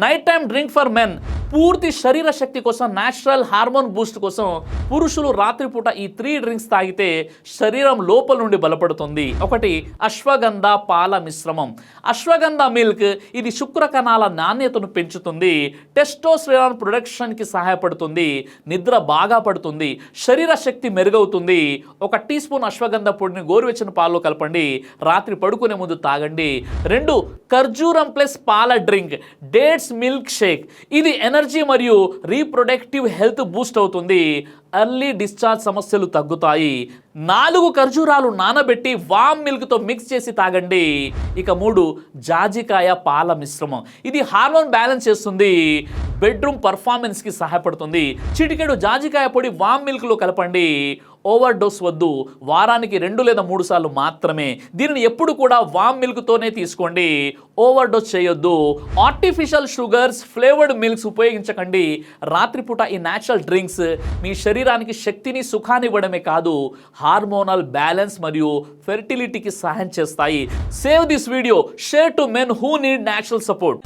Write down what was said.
Night time drink for men, పూర్తి శరీర శక్తి కోసం, న్యాచురల్ హార్మోన్ బూస్ట్ కోసం పురుషులు రాత్రిపూట ఈ 3 డ్రింక్స్ తాగితే శరీరం లోపల నుండి బలపడుతుంది. ఒకటి అశ్వగంధ పాల మిశ్రమం. అశ్వగంధ మిల్క్ ఇది శుక్ర కణాల నాణ్యతను పెంచుతుంది, టెస్టోస్టెరాన్ ప్రొడక్షన్కి సహాయపడుతుంది, నిద్ర బాగా పడుతుంది, శరీర శక్తి మెరుగవుతుంది. 1 టీ స్పూన్ అశ్వగంధ పొడిని గోరువెచ్చని పాలలో కలపండి, రాత్రి పడుకునే ముందు తాగండి. 2 ఖర్జూరం ప్లస్ పాల డ్రింక్, డేట్స్ మిల్క్ షేక్. ఇది ఎనర్జీ మరియు రీప్రొడక్టివ్ హెల్త్ బూస్ట్ అవుతుంది, ఎర్లీ డిశ్చార్జ్ సమస్యలు తగ్గుతాయి. 4 ఖర్జూరాలు నానబెట్టి వామ్ మిల్క్తో మిక్స్ చేసి తాగండి. ఇక 3 జాజికాయ పాల మిశ్రమం. ఇది హార్మోన్ బ్యాలెన్స్ చేస్తుంది, బెడ్రూమ్ పర్ఫార్మెన్స్కి సహాయపడుతుంది. చిటికెడు జాజికాయ పొడి వామ్ మిల్క్లో కలపండి. ఓవర్ డోస్ వద్దు, వారానికి 2 లేదా 3 సార్లు మాత్రమే. దీనిని ఎప్పుడు కూడా వామ్ మిల్క్తోనే తీసుకోండి, ఓవర్ డోస్ చేయొద్దు. ఆర్టిఫిషియల్ షుగర్స్, ఫ్లేవర్డ్ మిల్క్స్ ఉపయోగించకండి. రాత్రిపూట ఈ న్యాచురల్ డ్రింక్స్ మీ శరీరానికి శక్తిని, సుఖాన్ని ఇవ్వడమే కాదు, హార్మోనల్ బ్యాలెన్స్ మరియు ఫెర్టిలిటీకి సహాయం చేస్తాయి. Save this video, share to men who need natural support.